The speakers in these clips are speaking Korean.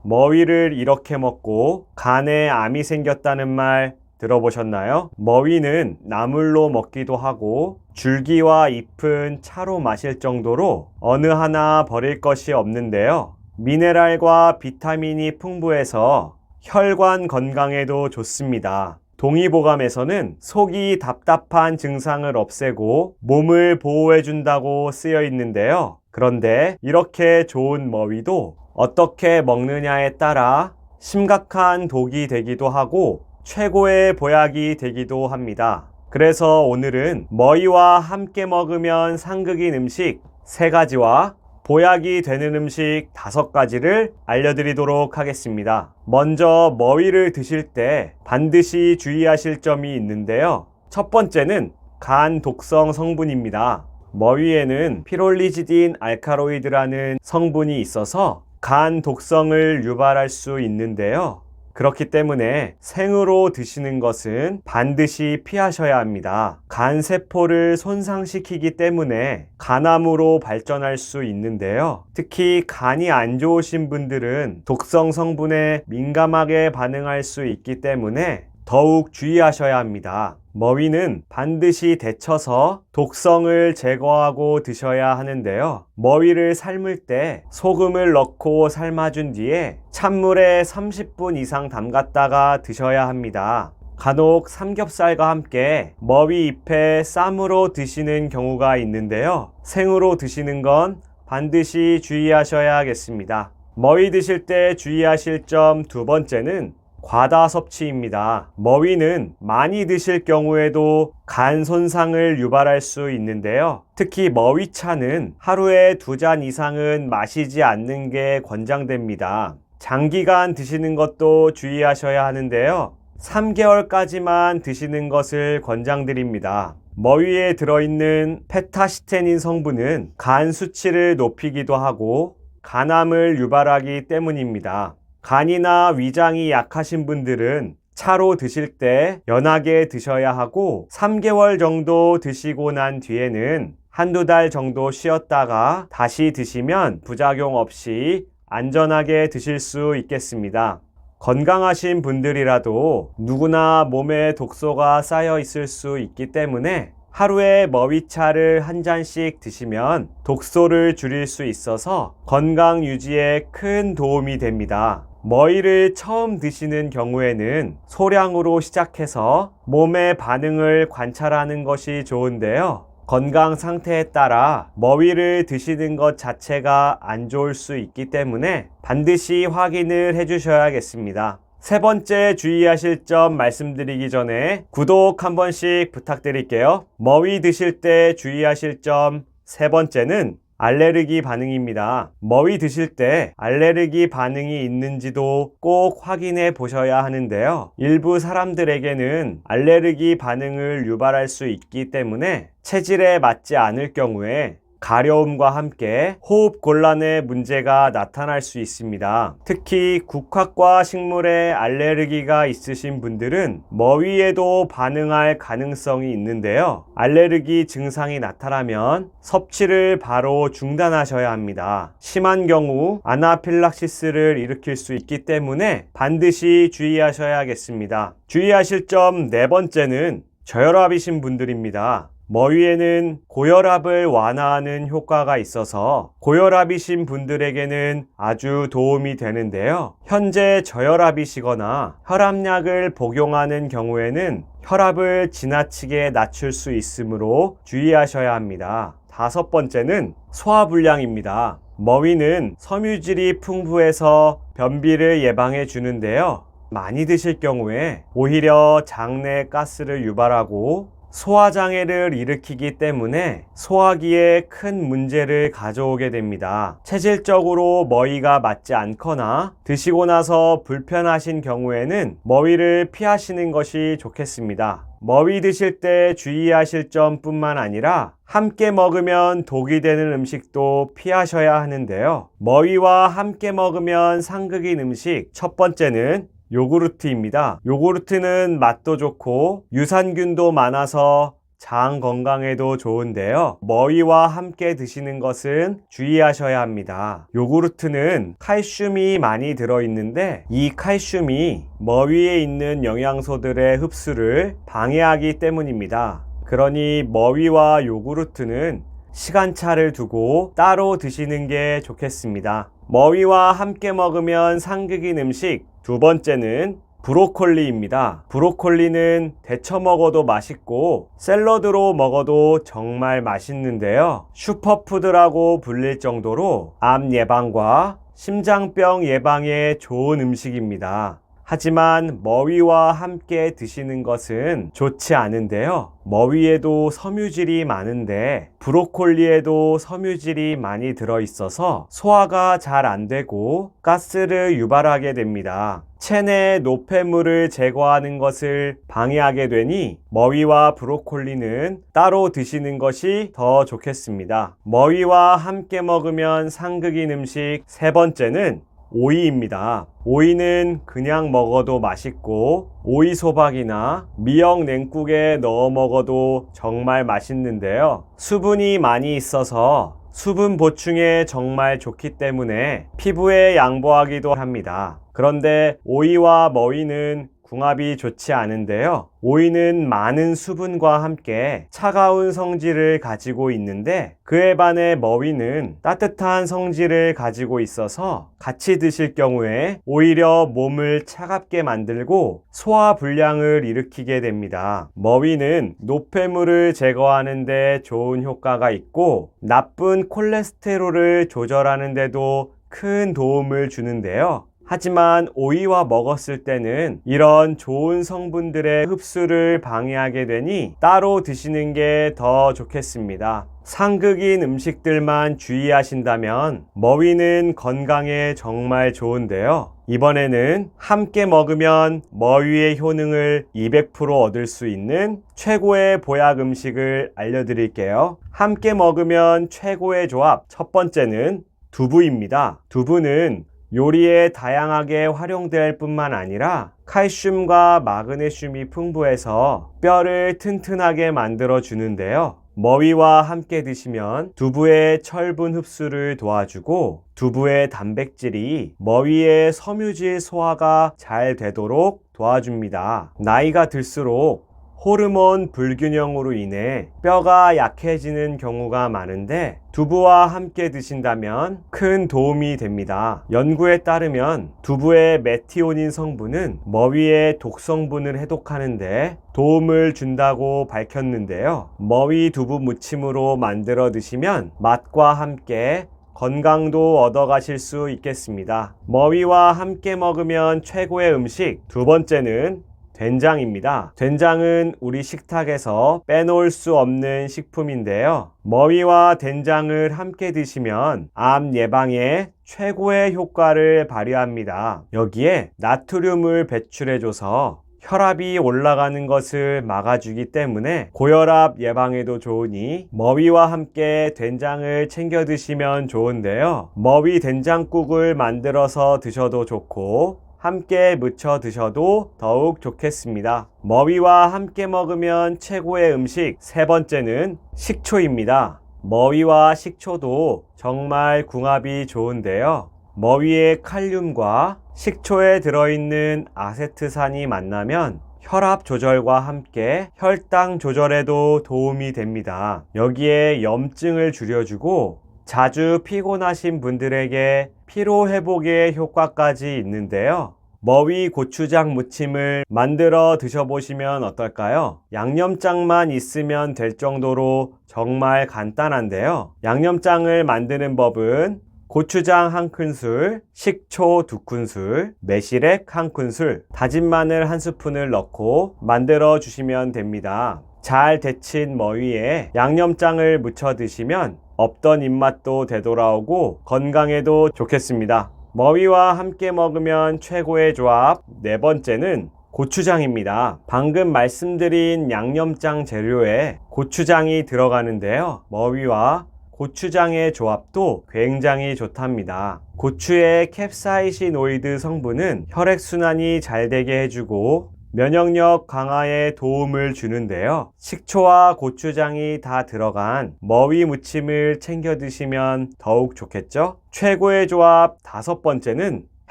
머위를 이렇게 먹고 간에 암이 생겼다는 말 들어보셨나요? 머위는 나물로 먹기도 하고 줄기와 잎은 차로 마실 정도로 어느 하나 버릴 것이 없는데요. 미네랄과 비타민이 풍부해서 혈관 건강에도 좋습니다. 동의보감에서는 속이 답답한 증상을 없애고 몸을 보호해준다고 쓰여 있는데요. 그런데 이렇게 좋은 머위도 어떻게 먹느냐에 따라 심각한 독이 되기도 하고 최고의 보약이 되기도 합니다. 그래서 오늘은 머위와 함께 먹으면 상극인 음식 3가지와 보약이 되는 음식 5가지를 알려드리도록 하겠습니다. 먼저 머위를 드실 때 반드시 주의하실 점이 있는데요. 첫 번째는 간 독성 성분입니다. 머위에는 피롤리지딘 알카로이드라는 성분이 있어서 간 독성을 유발할 수 있는데요. 그렇기 때문에 생으로 드시는 것은 반드시 피하셔야 합니다. 간 세포를 손상시키기 때문에 간암으로 발전할 수 있는데요. 특히 간이 안 좋으신 분들은 독성 성분에 민감하게 반응할 수 있기 때문에 더욱 주의하셔야 합니다. 머위는 반드시 데쳐서 독성을 제거하고 드셔야 하는데요. 머위를 삶을 때 소금을 넣고 삶아준 뒤에 찬물에 30분 이상 담갔다가 드셔야 합니다. 간혹 삼겹살과 함께 머위 잎에 쌈으로 드시는 경우가 있는데요. 생으로 드시는 건 반드시 주의하셔야겠습니다. 머위 드실 때 주의하실 점 2번째는 과다 섭취입니다. 머위는 많이 드실 경우에도 간 손상을 유발할 수 있는데요. 특히 머위차는 하루에 2잔 이상은 마시지 않는 게 권장됩니다. 장기간 드시는 것도 주의하셔야 하는데요. 3개월까지만 드시는 것을 권장드립니다. 머위에 들어있는 페타시테닌 성분은 간 수치를 높이기도 하고 간암을 유발하기 때문입니다. 간이나 위장이 약하신 분들은 차로 드실 때 연하게 드셔야 하고 3개월 정도 드시고 난 뒤에는 1~2달 정도 쉬었다가 다시 드시면 부작용 없이 안전하게 드실 수 있겠습니다. 건강하신 분들이라도 누구나 몸에 독소가 쌓여 있을 수 있기 때문에 하루에 머위차를 1잔씩 드시면 독소를 줄일 수 있어서 건강 유지에 큰 도움이 됩니다. 머위를 처음 드시는 경우에는 소량으로 시작해서 몸의 반응을 관찰하는 것이 좋은데요. 건강 상태에 따라 머위를 드시는 것 자체가 안 좋을 수 있기 때문에 반드시 확인을 해 주셔야겠습니다. 3번째 주의하실 점 말씀드리기 전에 구독 한 번씩 부탁드릴게요. 머위 드실 때 주의하실 점 3번째는 알레르기 반응입니다. 머위 드실 때 알레르기 반응이 있는지도 꼭 확인해 보셔야 하는데요. 일부 사람들에게는 알레르기 반응을 유발할 수 있기 때문에 체질에 맞지 않을 경우에 가려움과 함께 호흡 곤란의 문제가 나타날 수 있습니다. 특히 국화과 식물에 알레르기가 있으신 분들은 머위에도 반응할 가능성이 있는데요. 알레르기 증상이 나타나면 섭취를 바로 중단하셔야 합니다. 심한 경우 아나필락시스를 일으킬 수 있기 때문에 반드시 주의하셔야겠습니다. 주의하실 점 4번째는 저혈압이신 분들입니다. 머위에는 고혈압을 완화하는 효과가 있어서 고혈압이신 분들에게는 아주 도움이 되는데요. 현재 저혈압이시거나 혈압약을 복용하는 경우에는 혈압을 지나치게 낮출 수 있으므로 주의하셔야 합니다. 5번째는 소화불량입니다. 머위는 섬유질이 풍부해서 변비를 예방해 주는데요. 많이 드실 경우에 오히려 장내 가스를 유발하고 소화장애를 일으키기 때문에 소화기에 큰 문제를 가져오게 됩니다. 체질적으로 머위가 맞지 않거나 드시고 나서 불편하신 경우에는 머위를 피하시는 것이 좋겠습니다. 머위 드실 때 주의하실 점뿐만 아니라 함께 먹으면 독이 되는 음식도 피하셔야 하는데요. 머위와 함께 먹으면 상극인 음식 첫 번째는 요구르트입니다. 요구르트는 맛도 좋고 유산균도 많아서 장 건강에도 좋은데요. 머위와 함께 드시는 것은 주의하셔야 합니다. 요구르트는 칼슘이 많이 들어있는데 이 칼슘이 머위에 있는 영양소들의 흡수를 방해하기 때문입니다. 그러니 머위와 요구르트는 시간차를 두고 따로 드시는 게 좋겠습니다. 머위와 함께 먹으면 상극인 음식 두 번째는 브로콜리입니다. 브로콜리는 데쳐 먹어도 맛있고 샐러드로 먹어도 정말 맛있는데요. 슈퍼푸드라고 불릴 정도로 암 예방과 심장병 예방에 좋은 음식입니다. 하지만 머위와 함께 드시는 것은 좋지 않은데요. 머위에도 섬유질이 많은데 브로콜리에도 섬유질이 많이 들어있어서 소화가 잘 안 되고 가스를 유발하게 됩니다. 체내 노폐물을 제거하는 것을 방해하게 되니 머위와 브로콜리는 따로 드시는 것이 더 좋겠습니다. 머위와 함께 먹으면 상극인 음식 세 번째는 오이입니다. 오이는 그냥 먹어도 맛있고 오이소박이나 미역 냉국에 넣어 먹어도 정말 맛있는데요. 수분이 많이 있어서 수분 보충에 정말 좋기 때문에 피부에 양보하기도 합니다. 그런데 오이와 머위는 궁합이 좋지 않은데요. 오이는 많은 수분과 함께 차가운 성질을 가지고 있는데 그에 반해 머위는 따뜻한 성질을 가지고 있어서 같이 드실 경우에 오히려 몸을 차갑게 만들고 소화 불량을 일으키게 됩니다. 머위는 노폐물을 제거하는 데 좋은 효과가 있고 나쁜 콜레스테롤을 조절하는 데도 큰 도움을 주는데요. 하지만 오이와 먹었을 때는 이런 좋은 성분들의 흡수를 방해하게 되니 따로 드시는 게 더 좋겠습니다. 상극인 음식들만 주의하신다면 머위는 건강에 정말 좋은데요. 이번에는 함께 먹으면 머위의 효능을 200% 얻을 수 있는 최고의 보약 음식을 알려드릴게요. 함께 먹으면 최고의 조합 첫 번째는 두부입니다. 두부는 요리에 다양하게 활용될 뿐만 아니라 칼슘과 마그네슘이 풍부해서 뼈를 튼튼하게 만들어 주는데요. 머위와 함께 드시면 두부의 철분 흡수를 도와주고 두부의 단백질이 머위의 섬유질 소화가 잘 되도록 도와줍니다. 나이가 들수록 호르몬 불균형으로 인해 뼈가 약해지는 경우가 많은데 두부와 함께 드신다면 큰 도움이 됩니다. 연구에 따르면 두부의 메티오닌 성분은 머위의 독성분을 해독하는데 도움을 준다고 밝혔는데요. 머위 두부 무침으로 만들어 드시면 맛과 함께 건강도 얻어가실 수 있겠습니다. 머위와 함께 먹으면 최고의 음식 두 번째는 된장입니다. 된장은 우리 식탁에서 빼놓을 수 없는 식품인데요. 머위와 된장을 함께 드시면 암 예방에 최고의 효과를 발휘합니다. 여기에 나트륨을 배출해줘서 혈압이 올라가는 것을 막아주기 때문에 고혈압 예방에도 좋으니 머위와 함께 된장을 챙겨 드시면 좋은데요. 머위 된장국을 만들어서 드셔도 좋고 함께 무쳐 드셔도 더욱 좋겠습니다. 머위와 함께 먹으면 최고의 음식 세 번째는 식초입니다. 머위와 식초도 정말 궁합이 좋은데요. 머위의 칼륨과 식초에 들어있는 아세트산이 만나면 혈압 조절과 함께 혈당 조절에도 도움이 됩니다. 여기에 염증을 줄여주고 자주 피곤하신 분들에게 피로 회복의 효과까지 있는데요. 머위 고추장 무침을 만들어 드셔보시면 어떨까요? 양념장만 있으면 될 정도로 정말 간단한데요. 양념장을 만드는 법은 고추장 1큰술, 식초 2큰술, 매실액 1큰술, 다진 마늘 1스푼을 넣고 만들어 주시면 됩니다. 잘 데친 머위에 양념장을 묻혀 드시면 없던 입맛도 되돌아오고 건강에도 좋겠습니다. 머위와 함께 먹으면 최고의 조합 네 번째는 고추장입니다. 방금 말씀드린 양념장 재료에 고추장이 들어가는데요. 머위와 고추장의 조합도 굉장히 좋답니다. 고추의 캡사이시노이드 성분은 혈액순환이 잘 되게 해주고 면역력 강화에 도움을 주는데요. 식초와 고추장이 다 들어간 머위 무침을 챙겨 드시면 더욱 좋겠죠? 최고의 조합 5번째는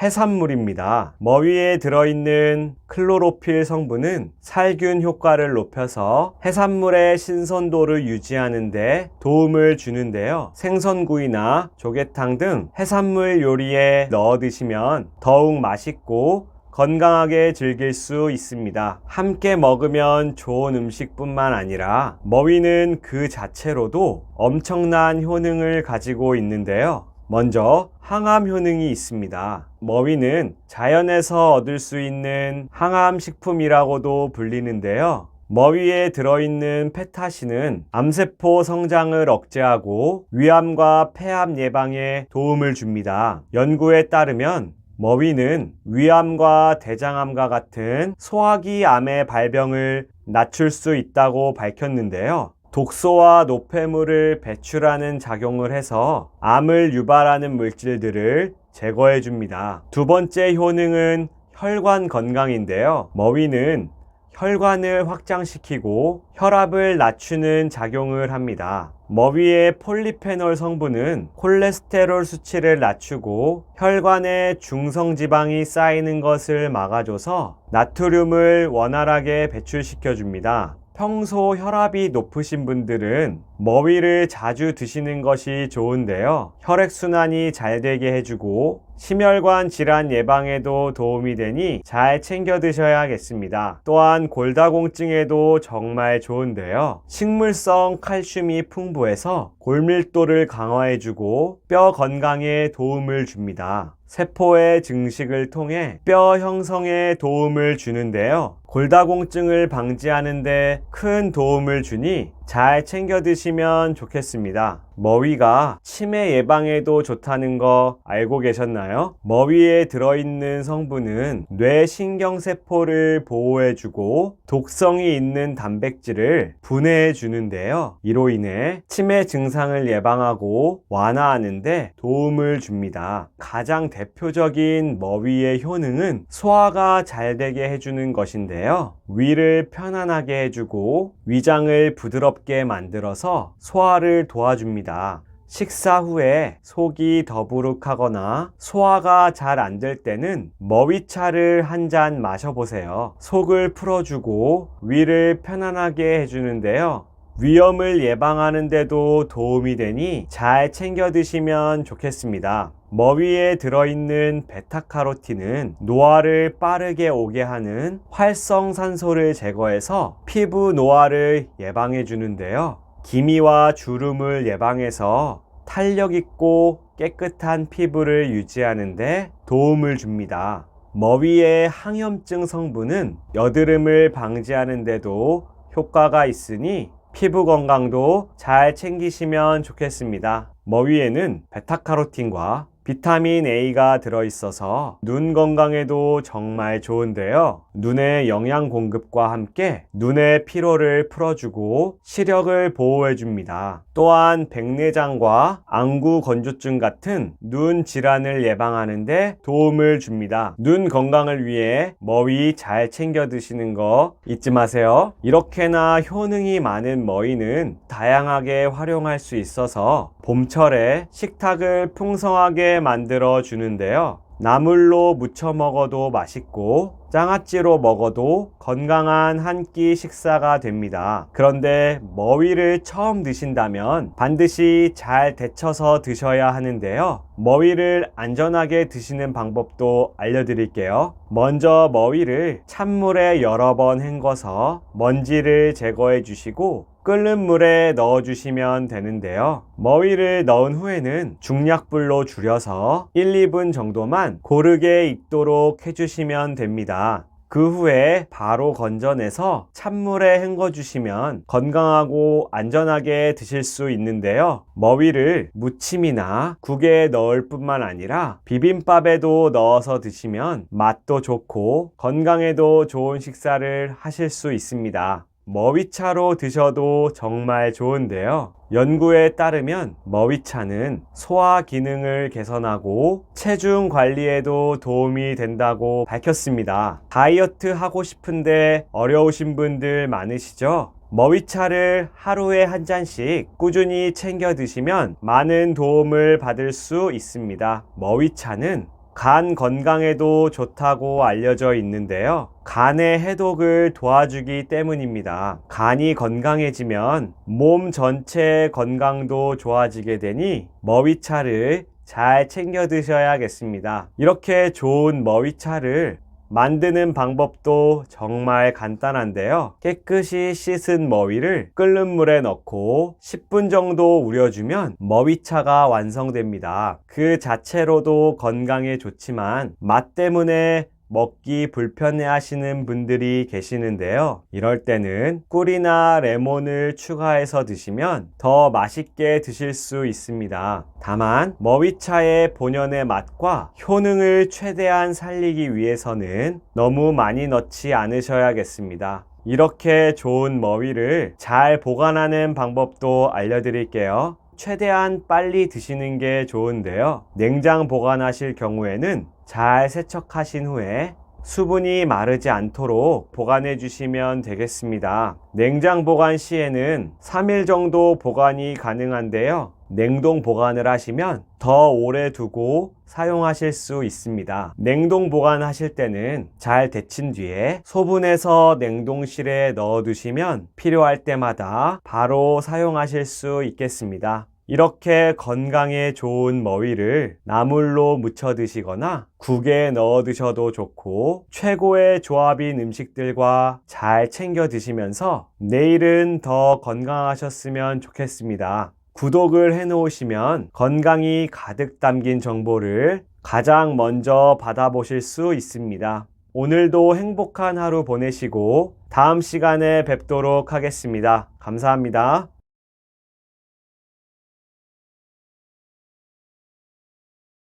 해산물입니다. 머위에 들어있는 클로로필 성분은 살균 효과를 높여서 해산물의 신선도를 유지하는 데 도움을 주는데요. 생선구이나 조개탕 등 해산물 요리에 넣어 드시면 더욱 맛있고 건강하게 즐길 수 있습니다. 함께 먹으면 좋은 음식뿐만 아니라 머위는 그 자체로도 엄청난 효능을 가지고 있는데요. 먼저 항암 효능이 있습니다. 머위는 자연에서 얻을 수 있는 항암 식품이라고도 불리는데요. 머위에 들어있는 페타신은 암세포 성장을 억제하고 위암과 폐암 예방에 도움을 줍니다. 연구에 따르면 머위는 위암과 대장암과 같은 소화기 암의 발병을 낮출 수 있다고 밝혔는데요. 독소와 노폐물을 배출하는 작용을 해서 암을 유발하는 물질들을 제거해 줍니다. 두 번째 효능은 혈관 건강인데요. 머위는 혈관을 확장시키고 혈압을 낮추는 작용을 합니다. 머위의 폴리페놀 성분은 콜레스테롤 수치를 낮추고 혈관에 중성지방이 쌓이는 것을 막아줘서 나트륨을 원활하게 배출시켜 줍니다. 평소 혈압이 높으신 분들은 머위를 자주 드시는 것이 좋은데요. 혈액순환이 잘 되게 해주고 심혈관 질환 예방에도 도움이 되니 잘 챙겨 드셔야겠습니다. 또한 골다공증에도 정말 좋은데요. 식물성 칼슘이 풍부해서 골밀도를 강화해주고 뼈 건강에 도움을 줍니다. 세포의 증식을 통해 뼈 형성에 도움을 주는데요. 골다공증을 방지하는 데 큰 도움을 주니 잘 챙겨 드시면 좋겠습니다. 머위가 치매 예방에도 좋다는 거 알고 계셨나요? 머위에 들어있는 성분은 뇌신경세포를 보호해주고 독성이 있는 단백질을 분해해 주는데요. 이로 인해 치매 증상을 예방하고 완화하는 데 도움을 줍니다. 가장 대표적인 머위의 효능은 소화가 잘 되게 해주는 것인데요. 위를 편안하게 해주고 위장을 부드럽게 만들어서 소화를 도와줍니다. 식사 후에 속이 더부룩하거나 소화가 잘 안 될 때는 머위차를 한 잔 마셔보세요. 속을 풀어주고 위를 편안하게 해주는데요. 위염을 예방하는 데도 도움이 되니 잘 챙겨 드시면 좋겠습니다. 머위에 들어있는 베타카로틴은 노화를 빠르게 오게 하는 활성산소를 제거해서 피부 노화를 예방해 주는데요. 기미와 주름을 예방해서 탄력 있고 깨끗한 피부를 유지하는 데 도움을 줍니다. 머위의 항염증 성분은 여드름을 방지하는 데도 효과가 있으니 피부 건강도 잘 챙기시면 좋겠습니다. 머위에는 베타카로틴과 비타민 A가 들어있어서 눈 건강에도 정말 좋은데요. 눈의 영양 공급과 함께 눈의 피로를 풀어주고 시력을 보호해줍니다. 또한 백내장과 안구 건조증 같은 눈 질환을 예방하는 데 도움을 줍니다. 눈 건강을 위해 머위 잘 챙겨 드시는 거 잊지 마세요. 이렇게나 효능이 많은 머위는 다양하게 활용할 수 있어서 봄철에 식탁을 풍성하게 만들어 주는데요. 나물로 무쳐 먹어도 맛있고 장아찌로 먹어도 건강한 한 끼 식사가 됩니다. 그런데 머위를 처음 드신다면 반드시 잘 데쳐서 드셔야 하는데요. 머위를 안전하게 드시는 방법도 알려드릴게요. 먼저 머위를 찬물에 여러 번 헹궈서 먼지를 제거해 주시고 끓는 물에 넣어 주시면 되는데요. 머위를 넣은 후에는 중약불로 줄여서 1, 2분 정도만 고르게 익도록 해주시면 됩니다. 그 후에 바로 건져내서 찬물에 헹궈 주시면 건강하고 안전하게 드실 수 있는데요. 머위를 무침이나 국에 넣을 뿐만 아니라 비빔밥에도 넣어서 드시면 맛도 좋고 건강에도 좋은 식사를 하실 수 있습니다. 머위차로 드셔도 정말 좋은데요. 연구에 따르면 머위차는 소화 기능을 개선하고 체중 관리에도 도움이 된다고 밝혔습니다. 다이어트 하고 싶은데 어려우신 분들 많으시죠? 머위차를 하루에 한 잔씩 꾸준히 챙겨 드시면 많은 도움을 받을 수 있습니다. 머위차는 간 건강에도 좋다고 알려져 있는데요. 간의 해독을 도와주기 때문입니다. 간이 건강해지면 몸 전체의 건강도 좋아지게 되니 머위차를 잘 챙겨 드셔야겠습니다. 이렇게 좋은 머위차를 만드는 방법도 정말 간단한데요. 깨끗이 씻은 머위를 끓는 물에 넣고 10분 정도 우려주면 머위차가 완성됩니다. 그 자체로도 건강에 좋지만 맛 때문에 먹기 불편해 하시는 분들이 계시는데요. 이럴 때는 꿀이나 레몬을 추가해서 드시면 더 맛있게 드실 수 있습니다. 다만 머위차의 본연의 맛과 효능을 최대한 살리기 위해서는 너무 많이 넣지 않으셔야겠습니다. 이렇게 좋은 머위를 잘 보관하는 방법도 알려드릴게요. 최대한 빨리 드시는 게 좋은데요. 냉장 보관하실 경우에는 잘 세척하신 후에 수분이 마르지 않도록 보관해 주시면 되겠습니다. 냉장 보관 시에는 3일 정도 보관이 가능한데요. 냉동 보관을 하시면 더 오래 두고 사용하실 수 있습니다. 냉동 보관하실 때는 잘 데친 뒤에 소분해서 냉동실에 넣어 두시면 필요할 때마다 바로 사용하실 수 있겠습니다. 이렇게 건강에 좋은 머위를 나물로 무쳐 드시거나 국에 넣어 드셔도 좋고 최고의 조합인 음식들과 잘 챙겨 드시면서 내일은 더 건강하셨으면 좋겠습니다. 구독을 해 놓으시면 건강이 가득 담긴 정보를 가장 먼저 받아보실 수 있습니다. 오늘도 행복한 하루 보내시고 다음 시간에 뵙도록 하겠습니다. 감사합니다.